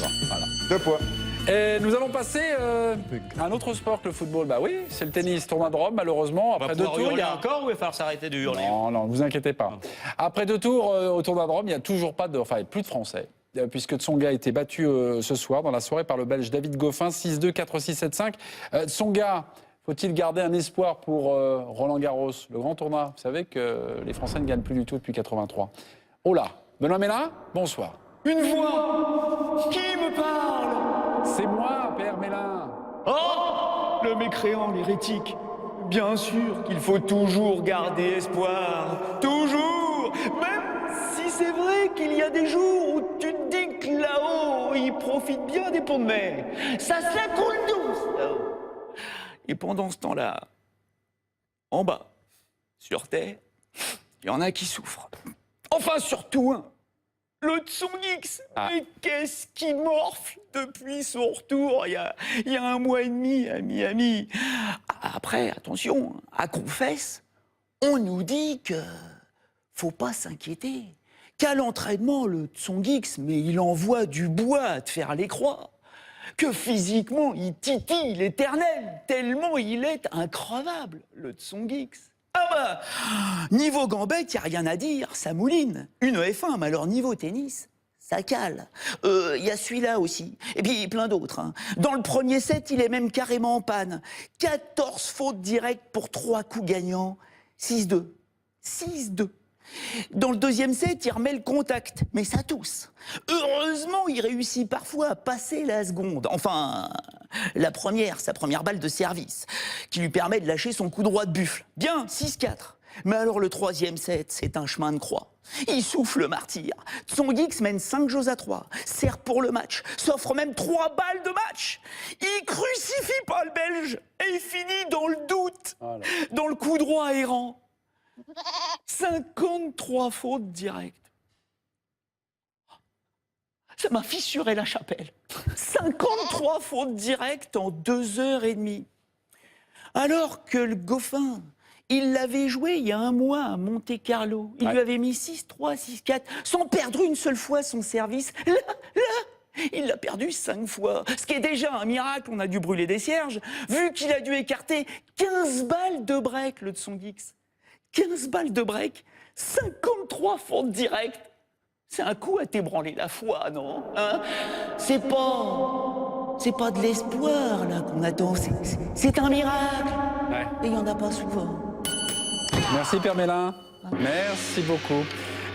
Bon, voilà. 2 points. Et nous allons passer à un autre sport que le football. Bah oui, c'est le tennis, tournoi de Rome, malheureusement. On va Après 2 pouvoir tours, hurler encore ou il va falloir s'arrêter de hurler? Non, non, vous inquiétez pas. Après 2 tours au tournoi de Rome, il n'y a toujours pas de... Enfin, plus de Français. Puisque Tsonga a été battu ce soir, dans la soirée, par le Belge David Goffin, 6-2, 4-6, 7-5. Tsonga, faut-il garder un espoir pour Roland Garros, le grand tournoi? Vous savez que les Français ne gagnent plus du tout depuis 83. Oh là, Benoît Mélin, bonsoir. Une voix qui me parle. C'est moi, Père Mélin. Oh, le mécréant, l'hérétique. Bien sûr qu'il faut toujours garder espoir. Toujours. Même si c'est vrai qu'il y a des jours où tu te dis que là-haut, ils profitent bien des ponts de mer. Ça se la coule douce, là-haut. Et pendant ce temps-là, en bas, sur Terre, il y en a qui souffrent. Enfin, surtout un. Le Tsongix, mais qu'est-ce qui morfle depuis son retour il y a 1 mois et demi à Miami. Après, attention, à confesse, on nous dit que faut pas s'inquiéter. Qu'à l'entraînement, le Tsongix, mais il envoie du bois à te faire les croix. Que physiquement, il titille l'éternel, tellement il est increvable, le Tsongix. Ah bah, niveau gambette, il n'y a rien à dire, ça mouline. Une F1, mais alors niveau tennis, ça cale. Il y a celui-là aussi, et puis plein d'autres. Hein. Dans le premier set, il est même carrément en panne. 14 fautes directes pour 3 coups gagnants, 6-2. 6-2. Dans le deuxième set, il remet le contact, mais ça tousse. Heureusement, il réussit parfois à passer la seconde. Enfin, la première, sa première balle de service, qui lui permet de lâcher son coup droit de buffle. Bien, 6-4. Mais alors le troisième set, c'est un chemin de croix. Il souffle le martyr. Tsongix mène 5-3, sert pour le match, s'offre même 3 balles de match. Il crucifie pas le Belge et il finit dans le doute, dans le coup droit errant. 53 fautes directes. Ça m'a fissuré la chapelle. 53 fautes directes en 2h30. Alors que le Goffin, il l'avait joué il y a 1 mois à Monte-Carlo. Il lui avait mis 6-3, 6-4, sans perdre une seule fois son service. Là, il l'a perdu 5 fois. Ce qui est déjà un miracle, on a dû brûler des cierges, vu qu'il a dû écarter 15 balles de break, le Tsongix. 15 balles de break, 53 fautes directes. C'est un coup à t'ébranler la foi, non hein? C'est pas de l'espoir, là, qu'on attend. C'est un miracle. Ouais. Et il n'y en a pas souvent. Merci, Père Mélin. Merci beaucoup.